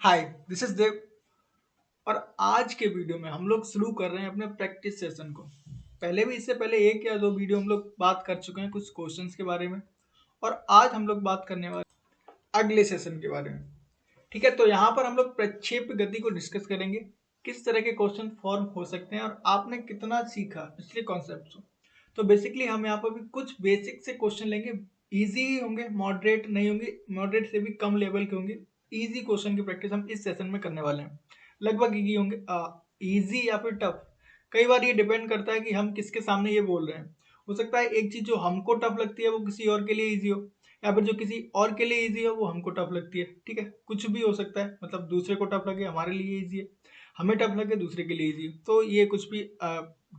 Hi, this is देव। और आज के वीडियो में हम लोग शुरू कर रहे हैं अपने प्रैक्टिस सेशन को। पहले भी इससे पहले एक या दो वीडियो हम लोग बात कर चुके हैं कुछ क्वेश्चंस के बारे में। और आज हम लोग बात करने वाले अगले सेशन के बारे में। ठीक है, तो यहाँ पर हम लोग प्रक्षेप गति को डिस्कस करेंगे, किस तरह के क्वेश्चन फॉर्म हो सकते हैं और आपने कितना सीखा पिछले कॉन्सेप्ट को। तो बेसिकली हम यहाँ पर भी कुछ बेसिक से क्वेश्चन लेंगे। इजी होंगे, मॉडरेट नहीं होंगे, मॉडरेट से भी कम लेवल के होंगे। इजी क्वेश्चन की प्रैक्टिस हम इस सेशन में करने वाले हैं। लगभग इजी होंगे, इजी या फिर टफ। कई बार ये डिपेंड करता है कि हम किसके सामने ये बोल रहे हैं। हो सकता है एक चीज जो हमको टफ लगती है वो किसी और के लिए इजी हो, या फिर जो किसी और के लिए इजी हो वो हमको टफ लगती है। ठीक है, कुछ भी हो सकता है, मतलब दूसरे को टफ लगे हमारे लिए इजी है, हमें टफ लगे दूसरे के लिए इजी है। तो ये कुछ भी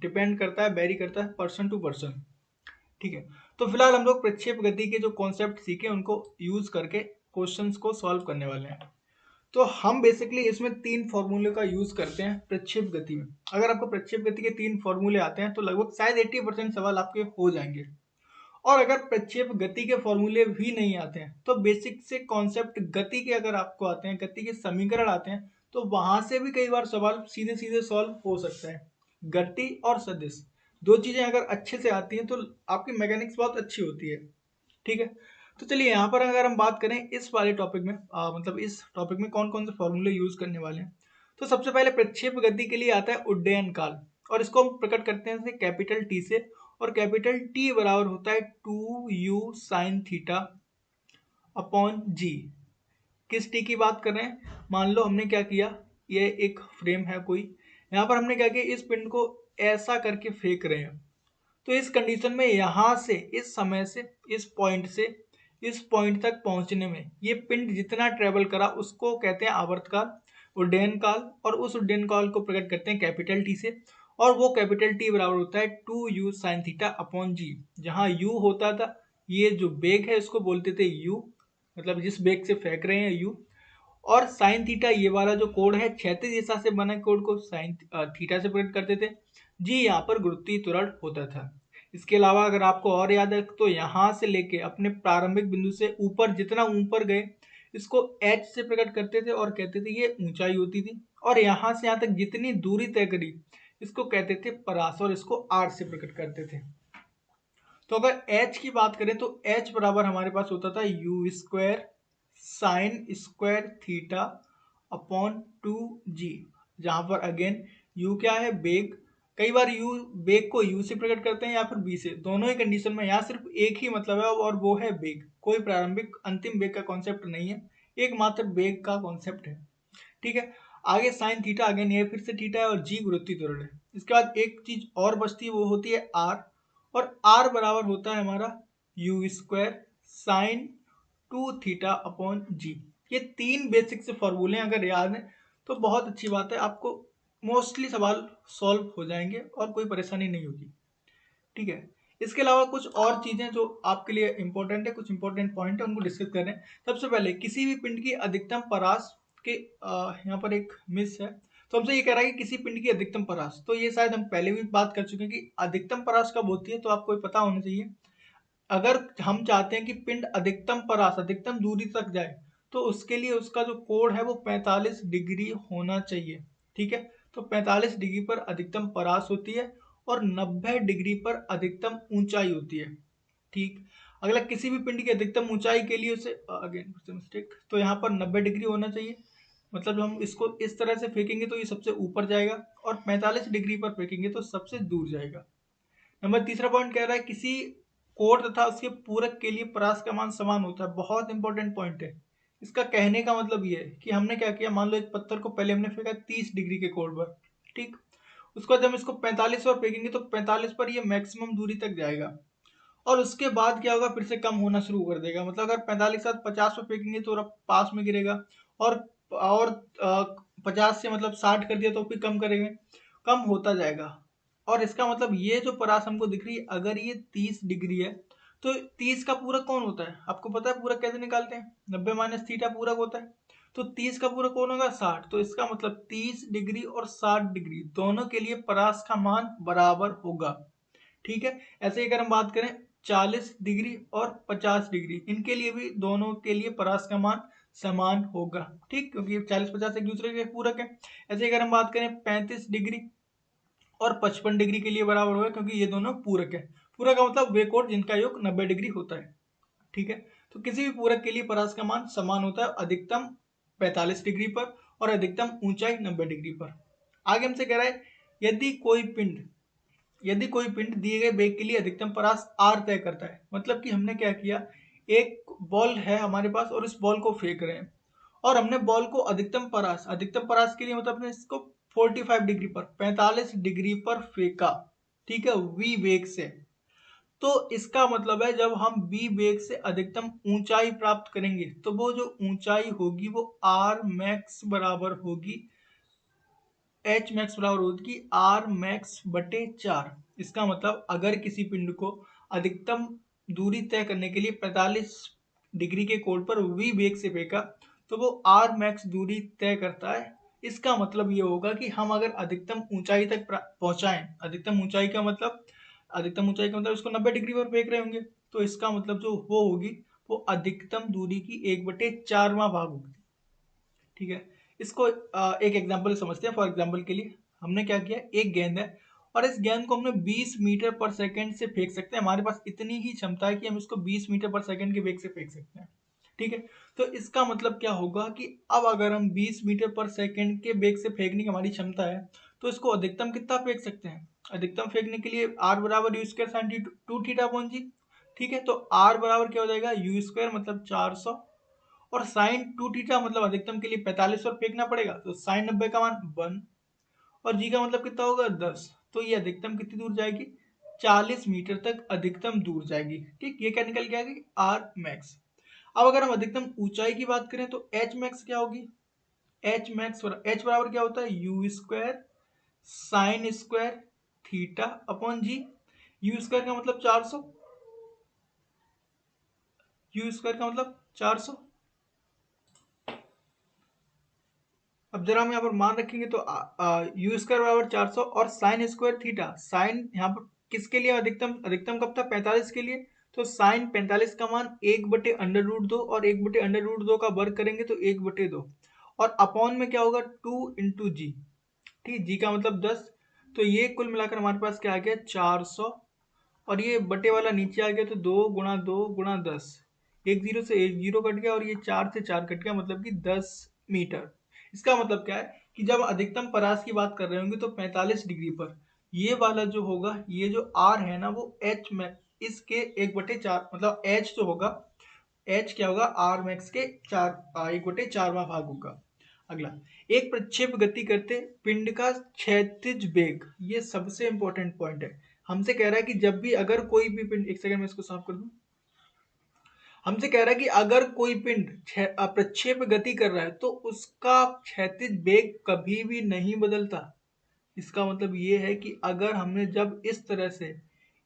डिपेंड करता है, वेरी करता है पर्सन टू पर्सन। ठीक है, तो फिलहाल हम लोग प्रक्षेप गति के जो कॉन्सेप्ट सीखे उनको यूज करके क्वेश्चंस को सॉल्व करने वाले हैं। तो हम बेसिकली इसमें तीन फॉर्मूले का यूज करते हैं प्रक्षेप गति में। अगर आपको प्रक्षेप गति के तीन फॉर्मूले आते हैं तो लगभग शायद 80% सवाल आपके हो जाएंगे। और अगर प्रक्षेप गति के फॉर्मूले भी नहीं आते हैं तो बेसिक से कॉन्सेप्ट गति के अगर आपको आते हैं, गति के समीकरण आते हैं, तो वहां से भी कई बार सवाल सीधे सीधे सॉल्व हो सकता है। गति और सदिश दो चीजें अगर अच्छे से आती हैं तो आपकी मैकेनिक्स बहुत अच्छी होती है। ठीक है, तो चलिए यहाँ पर अगर हम बात करें इस वाले टॉपिक में, मतलब इस टॉपिक में कौन कौन से फॉर्मूले यूज करने वाले हैं। तो सबसे पहले प्रक्षेप गति के लिए आता है उड्डयन काल, और इसको हम प्रकट करते हैं कैपिटल टी से। और कैपिटल टी बराबर होता है 2u साइन थीटा अपॉन जी। किस टी की बात कर रहे हैं? मान लो हमने क्या किया, ये एक फ्रेम है कोई, यहाँ पर हमने क्या किया, इस पिंड को ऐसा करके फेंक रहे हैं। तो इस कंडीशन में यहाँ से इस समय से इस पॉइंट से इस पॉइंट तक पहुंचने में ये पिंड जितना ट्रेवल करा उसको कहते हैं आवर्तकाल, उड्डयन काल। और उस उड्डयन काल को प्रकट करते हैं कैपिटल टी से। और वो कैपिटल टी बराबर होता है 2u साइन थीटा अपॉन जी। जहाँ u होता था, ये जो बेग है इसको बोलते थे u, मतलब जिस बेग से फेंक रहे हैं u। और साइन थीटा ये वाला जो कोड है क्षैतिज दिशा से बने कोड को साइन थीटा से प्रकट करते थे। जी यहाँ पर गुरुत्वीय त्वरण होता था। इसके अलावा अगर आपको और याद है तो यहाँ से लेके अपने प्रारंभिक बिंदु से ऊपर जितना ऊपर गए इसको h से प्रकट करते थे और कहते थे ये ऊंचाई होती थी। और यहाँ से यहाँ तक जितनी दूरी तय करी इसको कहते थे परास, और इसको r से प्रकट करते थे। तो अगर h की बात करें तो h बराबर हमारे पास होता था you square sine square theta upon 2g, जहां पर अगेन u क्या है, बेग। कई बार u बेग को u से प्रकट करते हैं या फिर b से, दोनों ही कंडीशन में यहाँ सिर्फ एक ही मतलब है और वो है बेग। कोई प्रारंभिक अंतिम बेग का कॉन्सेप्ट नहीं है, एकमात्र बेग का कॉन्सेप्ट है। ठीक है, आगे साइन थीटा, अगेन ये फिर से थीटा है, और जी गुरुत्वीय त्वरण है। इसके बाद एक चीज और बचती है वो होती है r। और r बराबर होता है हमारा u square sine 2 theta upon g. ये तीन बेसिक से फॉर्मूले अगर याद है तो बहुत अच्छी बात है, आपको मोस्टली सवाल सॉल्व हो जाएंगे और कोई परेशानी नहीं होगी। ठीक है, इसके अलावा कुछ और चीजें जो आपके लिए इंपॉर्टेंट है, कुछ इंपॉर्टेंट पॉइंट है उनको डिस्कस करें। सबसे पहले किसी भी पिंड की अधिकतम परास के यहाँ पर एक मिस है। तो हमसे ये कह रहा है कि किसी पिंड की अधिकतम परास, तो ये शायद हम पहले भी बात कर चुके हैं कि अधिकतम परास कब होती है, तो आपको पता होना चाहिए। अगर हम चाहते हैं कि पिंड अधिकतम परास अधिकतम दूरी तक जाए तो उसके लिए उसका जो कोण है वो 45 डिग्री होना चाहिए। ठीक है, तो 45 डिग्री पर अधिकतम परास होती है और 90 डिग्री पर अधिकतम ऊंचाई होती है। ठीक, अगला किसी भी पिंड की अधिकतम ऊंचाई के लिए उसे अगेन मिस्टेक, तो यहाँ पर 90 डिग्री होना चाहिए। मतलब हम इसको इस तरह से फेंकेंगे तो ये सबसे ऊपर जाएगा, और 45 डिग्री पर फेंकेंगे तो सबसे दूर जाएगा। नंबर तीसरा पॉइंट कह रहा है किसी कोण तथा उसके पूरक के लिए परास का मान समान होता है। बहुत इंपॉर्टेंट पॉइंट है। इसका कहने का मतलब ये है कि हमने क्या किया, मान लो एक पत्थर को पहले हमने फेंका 30 डिग्री के कोण पर। ठीक, उसको जब हम इसको 45 पर फेंकेंगे तो 45 पर ये मैक्सिमम दूरी तक जाएगा, और उसके बाद क्या होगा, फिर से कम होना शुरू कर देगा। मतलब अगर 45 के साथ 50 पर फेंकेंगे तो पास में गिरेगा, और 50 से मतलब 60 कर दिया तो फिर कम करेंगे, कम होता जाएगा। और इसका मतलब ये जो परास हमको दिख रही है अगर ये 30 डिग्री है तो 30 का पूरक कौन होता है, आपको पता है पूरक कैसे निकालते हैं? 90 माइनस थीटा पूरक होता है। तो 30 का पूरक कौन होगा? 60। तो इसका मतलब 30 डिग्री और 60 डिग्री दोनों के लिए परास का मान बराबर होगा। ठीक है, ऐसे ही अगर हम बात करें 40 डिग्री और 50 डिग्री, इनके लिए भी दोनों के लिए परास का मान समान होगा। ठीक, क्योंकि 40-50 एक दूसरे के पूरक है। ऐसे अगर हम बात करें 35 डिग्री और 55 डिग्री के लिए बराबर होगा, क्योंकि ये दोनों पूरक है। पूरक का मतलब वे कोण जिनका योग 90 डिग्री होता है। ठीक है, तो किसी भी पूरक के लिए परास का मान समान होता है, अधिकतम 45 डिग्री पर और अधिकतम ऊंचाई 90 डिग्री पर। आगे हमसे कह रहा है यदि कोई पिंड दिए गए वेग के लिए अधिकतम परास r तय करता है। मतलब कि हमने क्या किया, एक बॉल है हमारे पास और इस बॉल को फेंक रहे हैं और हमने बॉल को अधिकतम परास के लिए मतलब हमने इसको 45 डिग्री पर 45 डिग्री पर फेंका। ठीक है, v वेग से। तो इसका मतलब है जब हम v वेग से अधिकतम ऊंचाई प्राप्त करेंगे तो वो जो ऊंचाई होगी वो r max बराबर होगी एच मैक्स बराबर होगी आर मैक्स बटे 4। इसका मतलब अगर किसी पिंड को अधिकतम दूरी तय करने के लिए 45 डिग्री के कोण पर v वेग से फेंका तो वो आर मैक्स दूरी तय करता है। इसका मतलब ये होगा कि हम अगर अधिकतम ऊंचाई तक पहुंचाएं, अधिकतम ऊंचाई का मतलब इसको 90 डिग्री पर फेंक रहे होंगे, तो इसका मतलब जो वो होगी वो अधिकतम दूरी की 1/4वां भाग होगी। ठीक है, इसको एक एग्जांपल समझते हैं। फॉर एग्जांपल के लिए हमने क्या किया, एक गेंद है और इस गेंद को हमने 20 मीटर पर सेकंड से फेंक सकते हैं। हमारे पास इतनी ही क्षमता है कि हम इसको 20 मीटर पर सेकंड के वेग से फेंक सकते हैं। ठीक है, तो इसका मतलब क्या होगा कि अब अगर हम 20 मीटर पर सेकंड के वेग से फेंकने की हमारी क्षमता है तो इसको अधिकतम कितना फेंक सकते हैं। अधिकतम फेंकने के लिए r बराबर u square sine 2 theta upon g. ठीक है, तो r बराबर क्या हो जाएगा, यू स्क्वायर मतलब 400 और साइन 2 थीटा मतलब अधिकतम के लिए 45 पर फेंकना पड़ेगा, तो साइन 90 का मान 1 और जी का मतलब कितना होगा 10। तो ये अधिकतम कितनी दूर जाएगी, 40 मीटर तक अधिकतम दूर जाएगी। ठीक, ये क्या निकल के आएगी, आर मैक्स। अब अगर हम अधिकतम ऊंचाई की बात करें तो एच मैक्स क्या होगी, एच बराबर क्या होता है, u square sine square theta upon g. U square का मतलब 400, यू स्क्वायर का मतलब 400। अब जरा हम यहाँ पर मान रखेंगे तो यू स्क्वायर बराबर 400 और साइन स्क्वायर थीटा। साइन यहाँ पर किसके लिए, अधिकतम कब था, 45 के लिए। तो साइन 45 का मान 1/√2 और 1/√2 का वर्ग करेंगे तो 1/2 और अपॉन में क्या होगा 2 इंटू जी। ठीक, जी का मतलब 10। तो ये कुल मिलाकर हमारे पास क्या आ गया 400 और ये बटे वाला नीचे आ गया तो 2 × 2 × 10। एक जीरो से एक जीरो कट गया और ये 4 से 4 कट गया, मतलब कि 10 मीटर। इसका मतलब क्या है कि जब अधिकतम परास की बात कर रहे होंगे तो 45 डिग्री पर ये वाला जो होगा, ये जो आर है ना वो एच में इसके 1/4 मतलब एच जो होगा, एच क्या होगा आर मैक्स के 1/4वां भाग होगा। अगला, एक प्रक्षेप गति करते पिंड का क्षैतिज वेग, ये सबसे इंपॉर्टेंट पॉइंट है। हमसे कह रहा है कि जब भी अगर कोई भी पिंड, एक सेकंड में इसको साफ कर दूं, हमसे कह रहा है कि अगर कोई पिंड प्रक्षेप गति कर रहा है तो उसका क्षैतिज वेग कभी भी नहीं बदलता। इसका मतलब ये है कि अगर हमने जब इस तरह से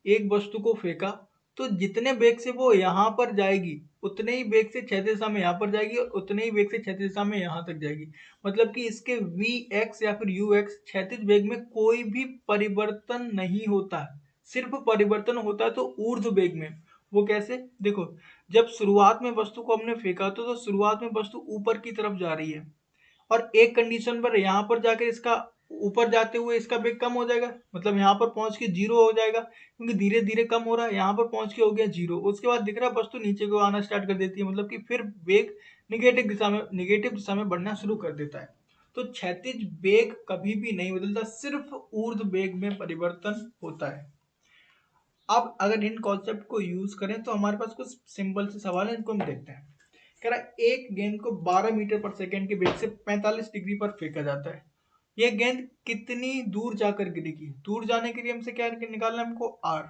एक वस्तु को फेंका तो जितने वेग से वो यहाँ पर जाएगी उतने ही वेग से क्षैतिज दिशा में यहाँ पर जाएगी और उतने ही वेग से क्षैतिज दिशा में यहाँ तक जाएगी। मतलब कि इसके वी एक्स या फिर यू एक्स क्षैतिज वेग में कोई भी परिवर्तन नहीं होता है। सिर्फ परिवर्तन होता है तो ऊर्ध्व वेग में। वो कैसे, देखो, जब शुरुआत में वस्तु को हमने फेंका तो शुरुआत में वस्तु ऊपर की तरफ जा रही है और एक कंडीशन पर यहाँ पर जाकर इसका ऊपर जाते हुए इसका वेग कम हो जाएगा, मतलब यहाँ पर पहुंच के जीरो हो जाएगा क्योंकि धीरे धीरे कम हो रहा है। यहाँ पर पहुंच के हो गया जीरो, उसके बाद दिख रहा है वस्तु नीचे को आना स्टार्ट कर देती है, मतलब कि फिर वेग निगेटिव दिशा में बढ़ना शुरू कर देता है। तो क्षैतिज वेग कभी भी नहीं बदलता, सिर्फ ऊर्ध्व वेग में परिवर्तन होता है। अब अगर इन कॉन्सेप्ट को यूज करें तो हमारे पास कुछ सिंपल से सवाल है, इनको हम देखते हैं। कह रहा है एक गेंद को 12 मीटर पर सेकंड के वेग से 45 डिग्री पर फेंका जाता है। यह गेंद कितनी दूर जाकर गिरेगी। दूर जाने के लिए हमसे क्या निकालना है, हमको आर।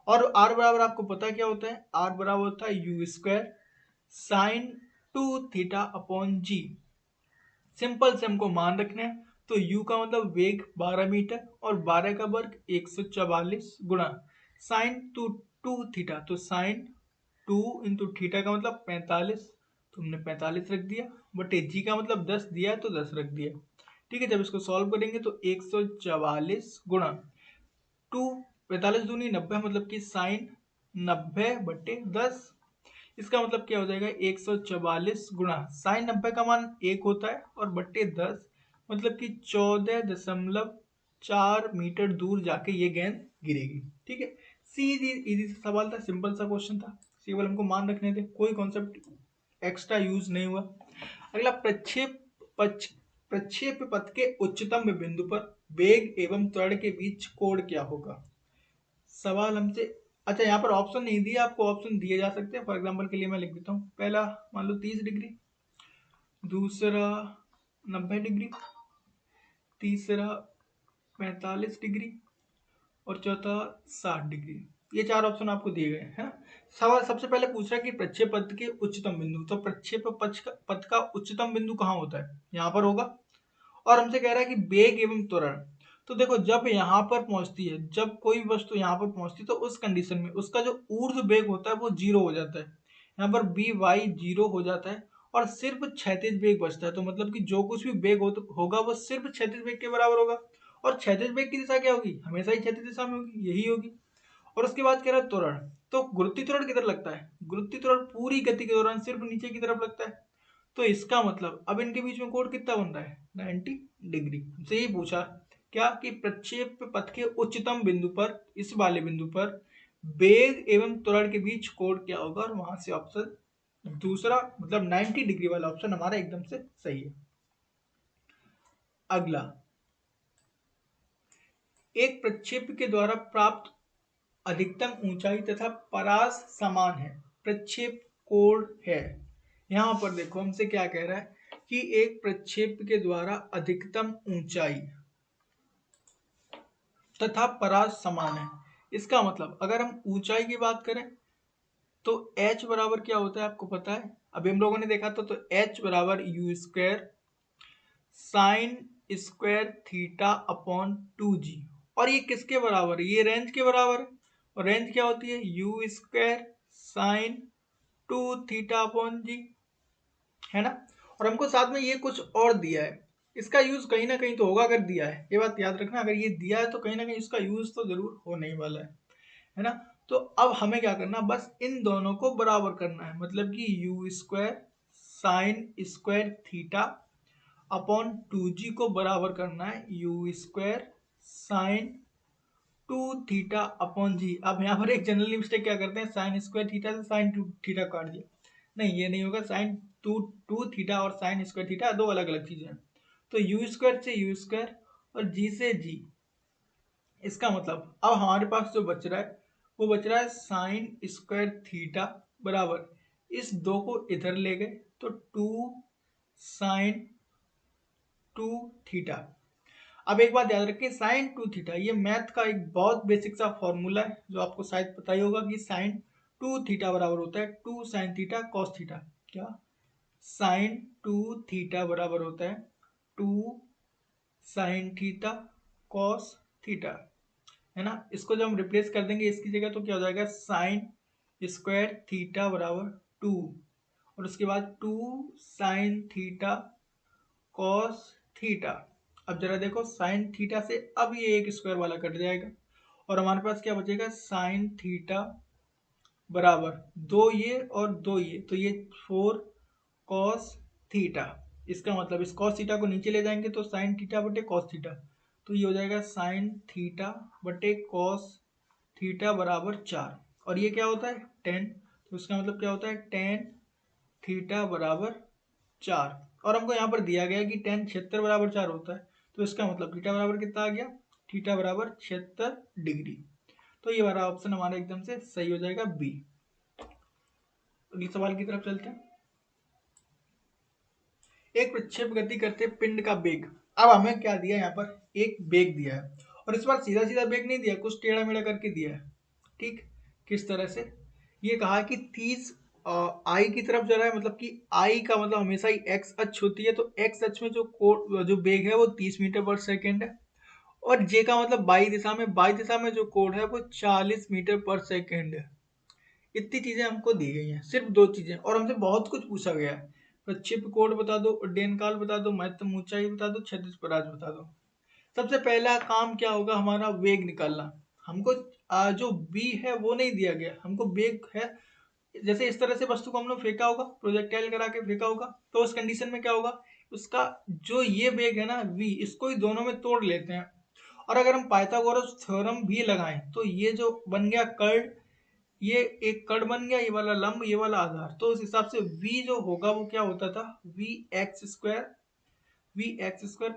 और आर बराबर आपको पता क्या होता है, आर बराबर होता है u square sine 2 theta upon g. Simple से हमको मान रखना है, तो u का मतलब वेग 12 मीटर और 12 का वर्ग 144 गुणा साइन 2 थीटा, तो साइन 2 इंटू थीटा का मतलब 45, तो हमने 45 रख दिया बटे जी का मतलब 10 दिया तो 10 रख दिया। ठीक है, जब इसको सॉल्व करेंगे तो 144 गुणा 2, 45 दूनी 90 मतलब कि साइन 90 बटे 10। इसका मतलब क्या हो जाएगा 144 गुणा साइन 90 का मान 1 होता है और बट्टे 10 मतलब कि 14.4 मीटर दूर जाके ये गेंद गिरेगी। ठीक है, सीधी इजी सा सवाल था, सिंपल सा क्वेश्चन था, केवल हमको मान रखने थे, कोई कॉन्सेप्ट एक्स्ट्रा यूज नहीं हुआ। अगला प्रक्षेप पथ के उच्चतम बिंदु पर वेग एवं त्वरण के बीच कोण क्या होगा। सवाल हमसे, अच्छा यहाँ पर ऑप्शन नहीं दिया, आपको ऑप्शन दिए जा सकते हैं। फॉर एग्जांपल के लिए मैं लिख देता हूँ, पहला मान लो 30 डिग्री, दूसरा 90 डिग्री, तीसरा 45 डिग्री और चौथा 60 डिग्री। ये चार ऑप्शन आपको दिए गए हैं। सवाल सबसे पहले पूछ रहा है कि प्रक्षेप पथ के उच्चतम बिंदु, तो प्रक्षेप पथ का उच्चतम बिंदु कहाँ होता है, यहाँ पर होगा। और हमसे कह रहा है कि वेग एवं त्वरण, तो देखो जब यहाँ पर पहुंचती है, जब कोई वस्तु यहाँ पर पहुंचती है तो उस कंडीशन में उसका जो ऊर्ध्व वेग होता है वो 0 हो जाता है, यहाँ पर बी वाई 0 हो जाता है और सिर्फ क्षैतिज वेग बचता है। तो मतलब कि जो कुछ भी वेग होगा वो सिर्फ क्षैतिज वेग के बराबर होगा, और क्षैतिज वेग की दिशा क्या होगी, हमेशा ही क्षैतिज दिशा में होगी, यही होगी। और उसके बाद कह रहा है त्वरण, तो गुरुत्वीय त्वरण किधर लगता है, गुरुत्वीय त्वरण पूरी गति के दौरान सिर्फ नीचे की तरफ लगता है। तो इसका मतलब अब इनके बीच में कोण कितना बन रहा है, 90 डिग्री। से ही पूछा क्या कि प्रक्षेप पथ के उच्चतम बिंदु पर, इस वाले बिंदु पर वेग एवं त्वरण के बीच कोण क्या होगा, और वहां से ऑप्शन दूसरा मतलब 90 डिग्री वाला ऑप्शन हमारा एकदम से सही है। अगला, एक प्रक्षेप के द्वारा प्राप्त अधिकतम ऊंचाई तथा परास समान है, प्रक्षेप कोण है। यहां पर देखो हमसे क्या कह रहा है कि एक प्रक्षेप के द्वारा अधिकतम ऊंचाई तथा परास समान है। इसका मतलब अगर हम ऊंचाई की बात करें तो h बराबर क्या होता है आपको पता है, अभी हम लोगों ने देखा था, तो h बराबर u square sine square theta upon 2g। और ये किसके बराबर है, ये रेंज के बराबर है, और रेंज क्या होती है u square sine 2 theta upon g, है ना। और हमको साथ में ये कुछ और दिया है, इसका यूज कहीं ना कहीं तो होगा, अगर दिया है, ये बात याद रखना, अगर ये दिया है तो कहीं ना कहीं इसका यूज तो जरूर होने ही वाला है ना। तो अब हमें क्या करना, बस इन दोनों को बराबर करना है, मतलब कि u square sine square theta upon 2g को बराबर करना है u square sine 2 theta upon g. अब यहाँ पर एक जनरली मिस्टेक क्या करते हैं, साइन स्क्वायर थीटा से साइन 2 थीटा काट दिया, नहीं ये नहीं होगा, साइन 2 थीटा और साइन स्क्वायर थीटा दो अलग अलग चीजें हैं। तो यू स्क्वायर से यू स्क्वायर और जी से जी, इसका मतलब अब हमारे पास जो बच रहा है वो बच रहा है साइन स्क्वायर थीटा बराबर, इस दो को इधर ले गए तो 2 साइन 2 थीटा। अब एक बात याद रखिए, साइन 2 थीटा ये मैथ का एक बहुत बेसिक सा फॉर्मूला है जो आपको शायद पता ही होगा कि साइन 2 थीटा बराबर होता है 2 साइन थीटा कॉस थीटा। क्या, साइन 2 थीटा बराबर होता है 2 साइन थीटा कॉस थीटा, है ना। इसको जब हम रिप्लेस कर देंगे इसकी जगह तो क्या हो जाएगा, साइन स्क्वायर थीटा बराबर 2 और उसके बाद 2 साइन थीटा कॉस थीटा। अब जरा देखो साइन थीटा से अब ये एक स्क्वायर वाला कट जाएगा और हमारे पास क्या बचेगा, साइन थीटा बराबर दो ये और दो ये, तो ये 4 कॉस थीटा। इसका मतलब इस कॉस थीटा को नीचे ले जाएंगे तो साइन थीटा बटे कॉस थीटा, तो ये हो जाएगा साइन थीटा बटे कॉस थीटा बराबर 4, और ये क्या होता है 10, तो इसका मतलब क्या होता है टेन थीटा बराबर 4। और हमको यहाँ पर दिया गया है कि टेन 76 बराबर 4 होता है, तो इसका मतलब थीटा बराबर कितना आ गया, थीटा बराबर 76 डिग्री। तो ये वाला ऑप्शन हमारा एकदम से सही हो जाएगा बी। अगले सवाल की तरफ चलते हैं। एक प्रक्षेप गति करते पिंड का वेग, अब हमें क्या दिया, यहाँ पर एक वेग दिया है और इस बार सीधा सीधा वेग नहीं दिया, कुछ टेढ़ा मेढ़ा करके दिया है। ठीक, किस तरह से, ये कहा कि 30 आई की तरफ जा रहा है, मतलब कि आई का मतलब हमेशा ही एक्स अक्ष होती है, तो एक्स अक्ष में जो वेग है वो 30 मीटर पर सेकेंड है, और जे का मतलब बाई दिशा में जो कोण है वो 40 मीटर पर सेकेंड है। इतनी चीजें हमको दी गई हैं, सिर्फ दो चीजें, और हमसे बहुत कुछ पूछा गया है, प्रक्षेप कोण बता दो, उड्डयन काल बता दो, महत्तम ऊंचाई बता दो, क्षैतिज परास बता दो। सबसे पहला काम क्या होगा हमारा, वेग निकालना। हमको जो बी है वो नहीं दिया गया, हमको वेग है जैसे इस तरह से वस्तु को हम लोग फेंका होगा, प्रोजेक्टाइल करा के फेंका होगा, तो उस कंडीशन में क्या होगा, उसका जो ये वेग है ना v, इसको ही दोनों में तोड़ लेते हैं। और अगर हम पाइथागोरस थ्योरम भी लगाएं तो ये जो बन गया कर्ड, ये एक कर्ड बन गया, ये वाला लंब, ये वाला आधार, तो उस हिसाब से v जो होगा वो क्या होता था, v x square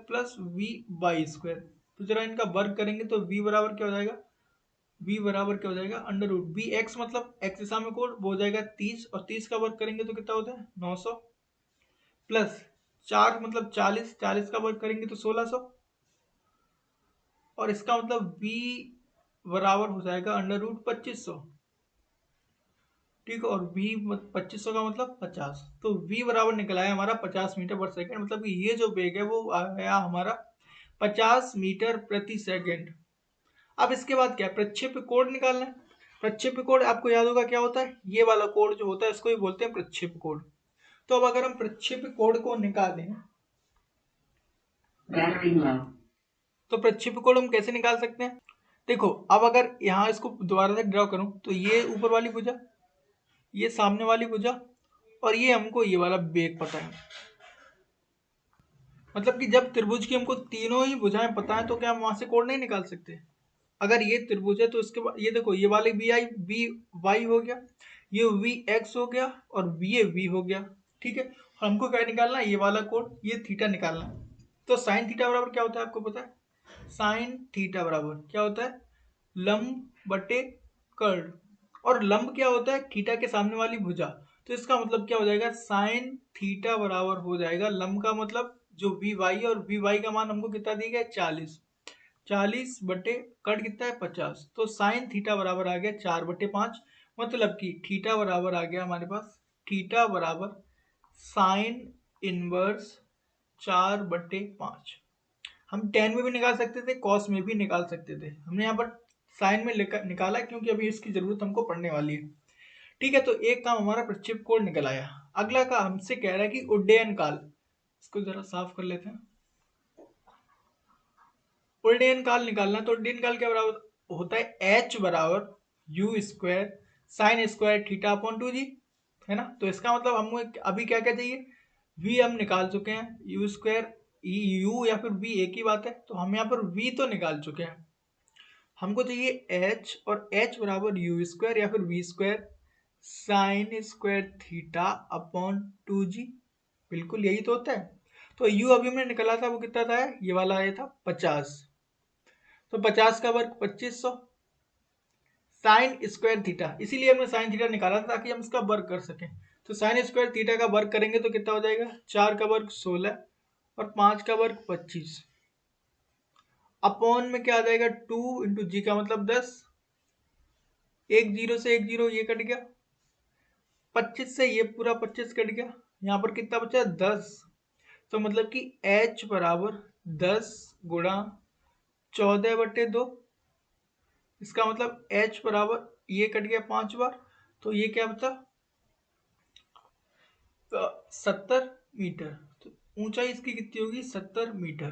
plus v y square. तो जरा इनका वर्ग करेंगे तो v बराबर क्या हो जाएगा, v बराबर क्या हो जाएगा, अंडर रूट बी एक्स, मतलब x दिशा में कोण, वो हो जाएगा 30, और 30 का वर्ग करेंगे तो कितना होता है 900, प्लस 4 मतलब 40, 40 का वर्ग करेंगे तो 1600, और इसका मतलब v बराबर हो जाएगा अंडर रूट 2500। ठीक है, और v 2500 का मतलब 50, तो v बराबर निकला है हमारा 50 मीटर पर सेकंड, मतलब कि ये जो वेग है वो आ गया हमारा 50 मीटर प्रति सेकंड। अब इसके बाद क्या, प्रक्षेप्य कोण निकालना है। प्रक्षेप्य कोण आपको याद होगा क्या होता है, ये वाला कोण जो होता है इसको ही बोलते हैं प्रक्षेप्य कोण। तो अब अगर हम प्रक्षेप्य कोण को निकालें, तो प्रक्षेप्य कोण हम कैसे निकाल सकते हैं, देखो अब अगर यहाँ इसको दोबारा से ड्रॉ करूं तो ये ऊपर वाली भुजा, ये सामने वाली भुजा, और ये हमको ये वाला वेग पता है। मतलब कि जब त्रिभुज की हमको तीनों ही भुजाएं पता है तो क्या हम वहां से कोण नहीं निकाल सकते। अगर ये त्रिभुज है तो इसके बाद ये देखो, ये वाले बी आई बी वाई हो गया, ये वी एक्स हो गया, और ये वी हो गया। ठीक है, और हमको क्या निकालना है, ये वाला कोण, ये थीटा निकालना है। तो साइन थीटा बराबर क्या होता है आपको पता है, साइन थीटा बराबर क्या होता है, लंब बटे कर्ड, और लंब क्या होता है, थीटा के सामने वाली भुजा। तो इसका मतलब क्या हो जाएगा, साइन थीटा बराबर हो जाएगा लंब का मतलब जो वी वाई, और वी वाई का मान हमको कितना दिया गया 40, 40 बटे कट कितना है 50, तो साइन थीटा बराबर आ गया 4/5, मतलब कि थीटा बराबर आ गया हमारे पास, थीटा बराबर साइन इनवर्स 4/5। हम टेन में भी निकाल सकते थे, कॉस में भी निकाल सकते थे, हमने यहाँ पर साइन में निकाला क्योंकि अभी इसकी जरूरत हमको पड़ने वाली है। ठीक है, तो एक काम हमारा प्रक्षेप कोण निकल आया। अगला काम हमसे कह रहा है कि उड्डयन काल, इसको जरा साफ कर लेते हैं। उड्डयन काल निकालना, तो उड्डयन काल क्या बराबर होता है, h बराबर u square sine square theta upon 2g, है ना। तो इसका मतलब हम अभी क्या क्या चाहिए, v हम निकाल चुके हैं, यू स्क्वायर, u या फिर v एक ही बात है, तो हम यहाँ पर v तो निकाल चुके हैं, हमको चाहिए h, और h बराबर यू स्क्वायर या फिर v square sine square theta upon 2g, बिल्कुल यही तो होता है। तो u अभी हमने निकाला था वो कितना था, ये वाला आया था 50, तो 50 का वर्ग 2500 साइन स्क्वायर थीटा, इसीलिए हमने साइन थीटा निकाला था ताकि हम इसका वर्ग कर सकें। तो साइन स्क्वायर थीटा का वर्ग करेंगे तो कितना हो जाएगा, 4 का वर्ग 16 और 5 का वर्ग 25, अपॉन में क्या आ जाएगा 2 इंटू जी का मतलब 10, एक जीरो से एक जीरो ये कट गया, 25 से ये पूरा 25 कट गया, यहाँ पर कितना बचा 10, तो मतलब कि h बराबर 10 गुणा 14/2, इसका मतलब h बराबर ये कट गया 5 बार, तो ये क्या बचा 70 मीटर। तो ऊंचाई इसकी कितनी होगी 70 मीटर।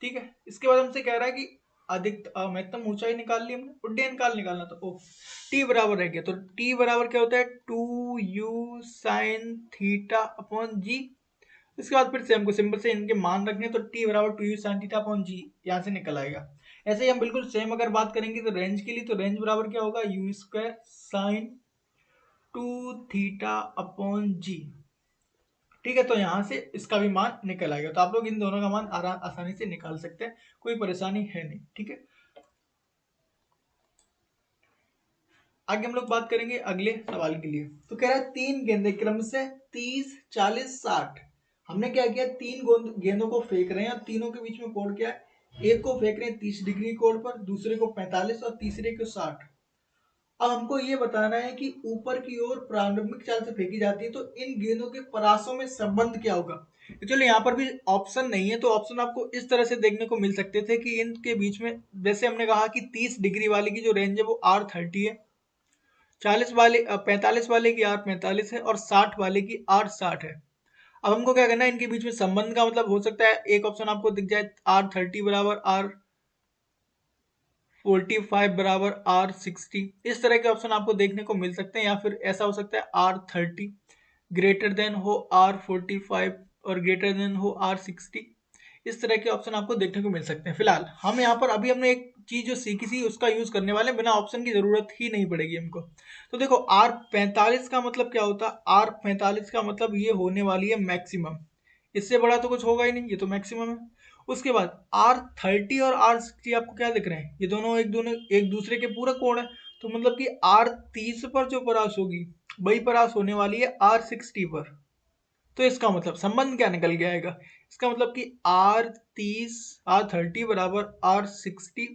ठीक है, इसके बाद हमसे कह रहा है कि अधिक महत्तम ऊंचाई निकाल ली हमने, उड्डयन काल निकालना, तो ओ टी बराबर रह गया, तो टी बराबर क्या होता है 2u साइन थीटा अपॉन जी। इसके बाद फिर से हमको सिंपल से इनके मान रखने, तो टी बराबर 2u साइन थीटा अपॉन जी यहाँ से निकल आएगा। ऐसे ही हम बिल्कुल सेम अगर बात करेंगे तो रेंज के लिए, तो रेंज बराबर क्या होगा u square sine 2 theta upon g. ठीक है, तो यहाँ से इसका भी मान निकल आएगा, तो आप लोग इन दोनों का मान आसानी से निकाल सकते हैं, कोई परेशानी है नहीं। ठीक है, आगे हम लोग बात करेंगे अगले सवाल के लिए। तो कह रहा है 3 गेंदे क्रम से 30 40 60, हमने क्या किया 3 गेंदों को फेंक रहे हैं, और तीनों के बीच में कोण क्या है, एक को फेंक रहे हैं 30 डिग्री कोण पर, दूसरे को 45 और तीसरे को 60। अब हमको ये बताना है कि ऊपर की ओर प्रारंभिक चाल से फेंकी जाती है तो इन गेंदों के परासों में संबंध क्या होगा। एक्चुअली यहाँ पर भी ऑप्शन नहीं है, तो ऑप्शन आपको इस तरह से देखने को मिल सकते थे कि इनके बीच में, जैसे हमने कहा कि 30 डिग्री वाले की जो रेंज है वो R30 है, 45 वाले की R45 है, और 60 वाले की R60 है। अब हमको क्या करना है, इनके बीच में संबंध का मतलब हो सकता है एक ऑप्शन आपको दिख जाए R30 बराबर 45 बराबर R60, इस तरह के ऑप्शन आपको देखने को मिल सकते हैं। या फिर ऐसा हो सकता है R30 ग्रेटर देन हो R45 और ग्रेटर देन हो R60, इस तरह के ऑप्शन आपको देखने को मिल सकते हैं। फिलहाल हम यहाँ पर अभी हमने एक चीज जो सीखी थी उसका यूज करने वाले हैं, बिना ऑप्शन की जरूरत ही नहीं पड़ेगी हमको। तो देखो R45 का मतलब क्या होता है, R45 का मतलब ये होने वाली है मैक्सिमम, इससे बड़ा तो कुछ होगा ही नहीं, ये तो मैक्सिमम है। उसके बाद R30 और R60 आपको क्या दिख रहे हैं, ये दोनों एक दूसरे के पूरक कोण है। तो मतलब कि R30 पर जो परास होगी वही परास होने वाली है R60 पर। तो इसका मतलब संबंध क्या निकल के आएगा, इसका मतलब कि R30 बराबर R60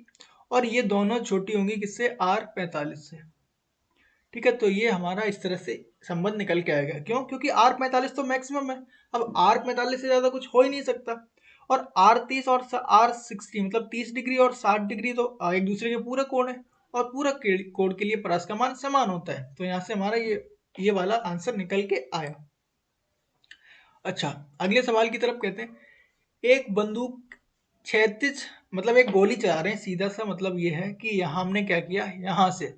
और ये दोनों छोटी होंगी किससे, R45 से। ठीक है, तो ये हमारा इस तरह से संबंध निकल के आएगा। क्यों, क्योंकि R45 तो मैक्सिमम है, अब R45 से ज्यादा कुछ हो ही नहीं सकता। और R30 और R60 मतलब 30 डिग्री और 60 डिग्री तो एक दूसरे के पूरक कोण है, और पूरक कोण के लिए परास का मान समान होता है। तो यहाँ से हमारा ये वाला आंसर निकल के आया। अच्छा, अगले सवाल की तरफ कहते हैं, एक बंदूक क्षैतिज मतलब एक गोली चला रहे हैं सीधा सा, मतलब ये है कि यहाँ हमने क्या किया, यहाँ से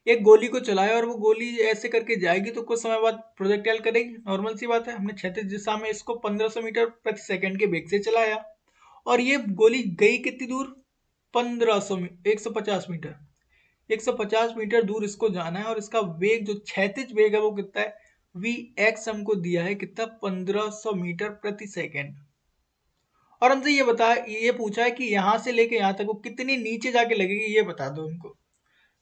एक गोली को चलाया और वो गोली ऐसे करके जाएगी तो कुछ समय बाद प्रोजेक्टाइल करेगी, नॉर्मल सी बात है। हमने क्षैतिज दिशा में इसको 1500 मीटर प्रति सेकंड के वेग से चलाया और ये गोली गई कितनी दूर, 150 मीटर, 150 मीटर दूर इसको जाना है। और इसका वेग जो क्षैतिज वेग है वो कितना है, वी एक्स हमको दिया है कितना, 1500 मीटर प्रति सेकेंड। और हमसे ये पूछा है कि यहाँ से लेके यहाँ तक वो कितनी नीचे जाके लगेगी, ये बता दो हमको।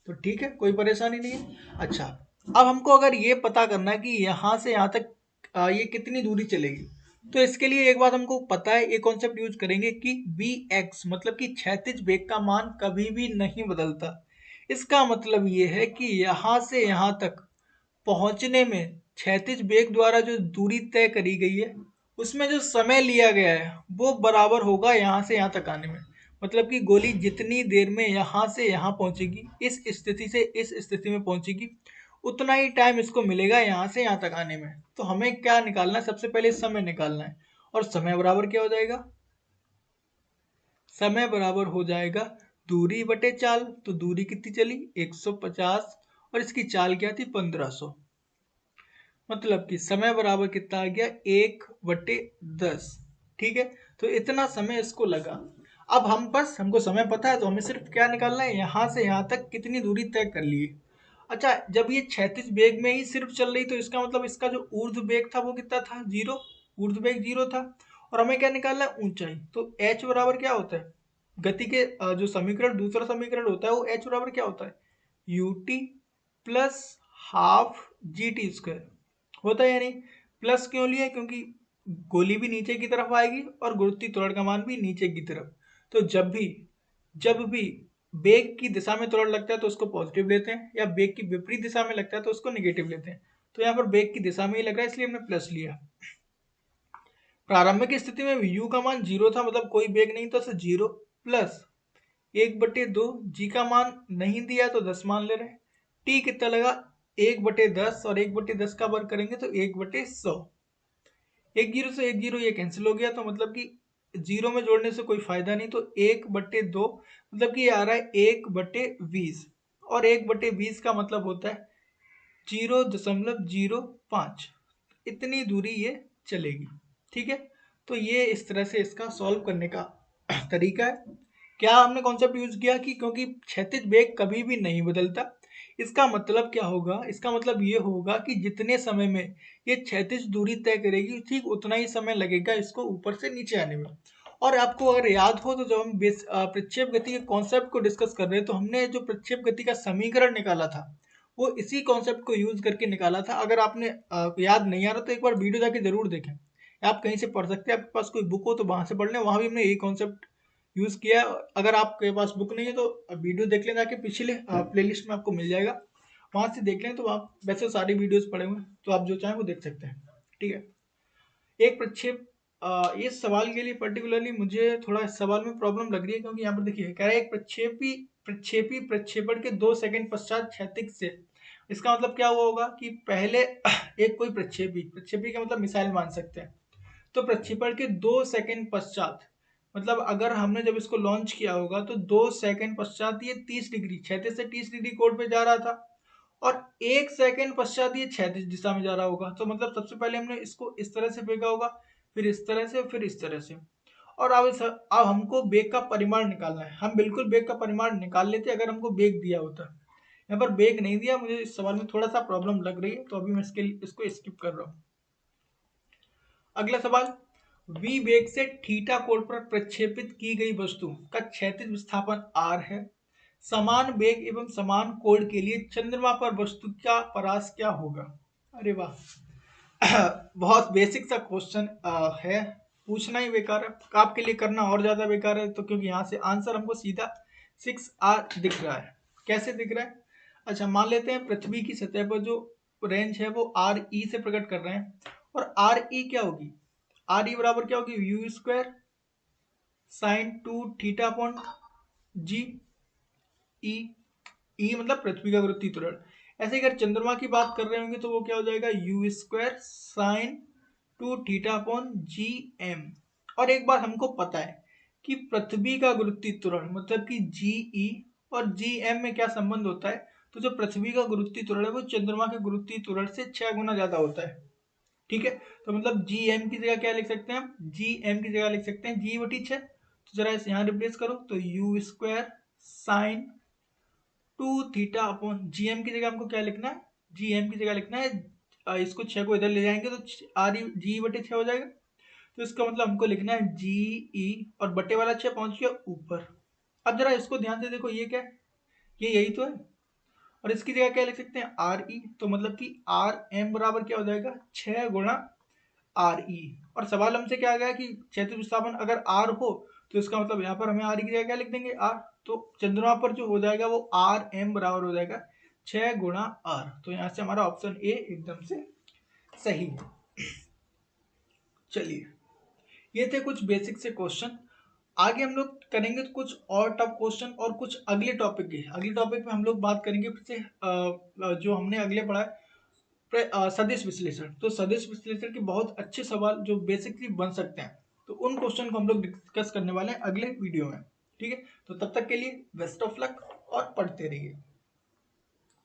तो ठीक है, कोई परेशानी नहीं है। अच्छा, अब हमको अगर ये पता करना है कि यहाँ से यहाँ तक ये कितनी दूरी चलेगी, तो इसके लिए एक बात हमको पता है, एक कॉन्सेप्ट यूज करेंगे कि वी एक्स मतलब कि क्षैतिज वेग का मान कभी भी नहीं बदलता। इसका मतलब ये है कि यहाँ से यहाँ तक पहुंचने में क्षैतिज वेग द्वारा जो दूरी तय करी गई है उसमें जो समय लिया गया है वो बराबर होगा यहाँ से यहाँ तक आने में। मतलब कि गोली जितनी देर में यहाँ से यहाँ पहुंचेगी, इस स्थिति से इस स्थिति में पहुंचेगी, उतना ही टाइम इसको मिलेगा यहाँ से यहाँ तक आने में। तो हमें क्या निकालना है, सबसे पहले समय निकालना है। और समय बराबर क्या हो जाएगा, समय बराबर हो जाएगा दूरी बटे चाल। तो दूरी कितनी चली, 150, और इसकी चाल क्या थी, 1500। मतलब कि समय बराबर कितना आ गया, 1/10। ठीक है, तो इतना समय इसको लगा। अब हमको समय पता है, तो हमें सिर्फ क्या निकालना है, यहाँ से यहाँ तक कितनी दूरी तय कर ली। अच्छा, जब ये क्षैतिज वेग में ही सिर्फ चल रही तो इसका मतलब इसका जो ऊर्ध्व वेग था वो कितना था, 0, ऊर्ध्व वेग 0 था। और हमें क्या निकालना है, ऊंचाई। तो h बराबर क्या होता है, गति के जो समीकरण, दूसरा समीकरण होता है वो h बराबर क्या होता है, ut प्लस हाफ GT² होता है। यानी प्लस क्यों लिया, क्योंकि गोली भी नीचे की तरफ आएगी और गुरुत्वीय त्वरण का मान भी नीचे की तरफ। तो जब भी वेग की दिशा में त्वरण लगता है तो उसको पॉजिटिव लेते हैं, या वेग की विपरीत दिशा में लगता है तो उसको नेगेटिव लेते हैं। तो यहाँ पर वेग की दिशा में ही लग रहा है इसलिए हमने प्लस लिया। प्रारंभिक स्थिति में u का मान 0 था, मतलब कोई वेग नहीं था, तो 0 प्लस 1/2, जी का मान नहीं दिया तो 10 मान ले रहे हैं। टी कितना लगा, 1/10, और 1/10 का वर्ग करेंगे तो 1/100। एक जीरो से एक जीरो ये कैंसिल हो गया, तो मतलब कि जीरो में जोड़ने से कोई फायदा नहीं। तो 1/2 मतलब कि ये आ रहा है 1/20, और 1/20 का मतलब होता है 0.05। इतनी दूरी ये चलेगी। ठीक है, तो ये इस तरह से इसका सॉल्व करने का तरीका है। क्या हमने कॉन्सेप्ट यूज किया कि क्योंकि क्षैतिज वेग कभी भी नहीं बदलता, इसका मतलब क्या होगा, इसका मतलब ये होगा कि जितने समय में ये क्षैतिज दूरी तय करेगी ठीक उतना ही समय लगेगा इसको ऊपर से नीचे आने में। और आपको अगर याद हो तो जब हम प्रक्षेप गति के कॉन्सेप्ट को डिस्कस कर रहे हैं तो हमने जो प्रक्षेप गति का समीकरण निकाला था वो इसी कॉन्सेप्ट को यूज करके निकाला था। अगर आपने याद नहीं आ रहा तो एक बार वीडियो जाके जरूर देखें, आप कहीं से पढ़ सकते हैं, आपके पास कोई बुक हो तो वहां से पढ़ लें, वहां भी हमने यही कॉन्सेप्ट यूज किया है। अगर आपके पास बुक नहीं है तो वीडियो देख लें, जाके पिछले प्लेलिस्ट में आपको मिल जाएगा, वहां से देख लें। तो आप वैसे सारी वीडियोस पड़े हुए हैं तो आप जो चाहें वो देख सकते हैं। ठीक है, एक प्रक्षेप इस सवाल के लिए पर्टिकुलरली मुझे थोड़ा इस सवाल में प्रॉब्लम लग रही है, क्योंकि यहाँ पर देखिए कह रहा है एक प्रक्षेपी प्रक्षेपण के 2 सेकंड पश्चात क्षैतिज से। इसका मतलब क्या हुआ होगा कि पहले एक कोई प्रक्षेपी का मतलब मिसाइल मान सकते हैं, तो प्रक्षेपण के 2 सेकंड पश्चात मतलब अगर हमने जब इसको लॉन्च किया होगा तो 2 सेकंड पश्चात ये 30 डिग्री क्षैतिज से 30 डिग्री कोण पे जा रहा था और 1 सेकंड पश्चात ये क्षैतिज दिशा में जा रहा होगा। तो मतलब सबसे पहले हमने इसको इस तरह से फेंका होगा, फिर इस तरह से, फिर इस तरह से। और अब हमको बेग का परिमाण निकालना है। हम बिल्कुल बेग का परिमाण निकाल लेते अगर हमको बेग दिया होता। यहाँ पर बेग नहीं दिया, मुझे इस सवाल में थोड़ा सा प्रॉब्लम लग रही है, तो अभी मैं इसको स्किप कर रहा हूँ। अगला सवाल, v वेग से थीटा कोण पर प्रक्षेपित की गई वस्तु का क्षैतिज विस्थापन r है। समान वेग एवं समान कोण के लिए चंद्रमा पर वस्तु का परास क्या होगा? अरे वाह बहुत बेसिक सा क्वेश्चन है, पूछना ही बेकार है, आपके लिए करना और ज्यादा बेकार है। तो क्योंकि यहाँ से आंसर हमको सीधा 6r दिख रहा है। कैसे दिख रहा है? अच्छा, मान लेते हैं पृथ्वी की सतह पर जो रेंज है वो आर ई से प्रकट कर रहे हैं, और आर ई क्या होगी? आर ई बराबर क्या होगी? U square sine 2 theta upon g. E E मतलब पृथ्वी का गुरुत्वीय त्वरण। ऐसे अगर चंद्रमा की बात कर रहे होंगे तो वो क्या हो जाएगा? U square sine 2 theta upon g m. और एक बात हमको पता है कि पृथ्वी का गुरुत्वीय त्वरण मतलब कि जी ई और जी एम में क्या संबंध होता है? तो जो पृथ्वी का गुरुत्वीय त्वरण है वो चंद्रमा के गुरुत्वीय त्वरण से 6 गुना ज्यादा होता है। ठीक है, तो मतलब जी एम की जगह क्या लिख सकते हैं हम? जी एम की जगह लिख सकते हैं जी बटी 6। तो जरा इसे यहाँ रिप्लेस करो तो u square sine 2 theta upon g m की जगह हमको क्या लिखना है? जी एम की जगह लिखना है, इसको 6 को इधर ले जाएंगे तो आर जी बटे 6 हो जाएगा। तो इसका मतलब हमको लिखना है जी ई, और बटे वाला 6 पहुंच गया ऊपर। अब जरा इसको ध्यान से देखो, ये क्या है? ये यही तो है। और इसकी जगह क्या लिख सकते हैं? R E. तो मतलब कि आर एम बराबर क्या हो जाएगा? 6 गुणा आर ई। और सवाल हमसे क्या आ गया कि क्षैतिज विस्थापन अगर आर हो तो इसका मतलब यहाँ पर हमें आर की जगह क्या लिख देंगे? आर। तो चंद्रमा पर जो हो जाएगा वो आर एम बराबर हो जाएगा 6 गुणा आर। तो यहाँ से हमारा ऑप्शन ए एकदम से सही है। चलिए, ये थे कुछ बेसिक से क्वेश्चन। आगे हम लोग करेंगे कुछ और टफ क्वेश्चन और कुछ अगले टॉपिक के। अगले टॉपिक में हम लोग बात करेंगे फिर से जो हमने अगले पढ़ा है सदिश विश्लेषण। तो सदिश विश्लेषण के बहुत अच्छे सवाल जो बेसिकली बन सकते हैं, तो उन क्वेश्चन को हम लोग डिस्कस करने वाले हैं अगले वीडियो में। ठीक है, तो तब तक के लिए बेस्ट ऑफ लक और पढ़ते रहिए।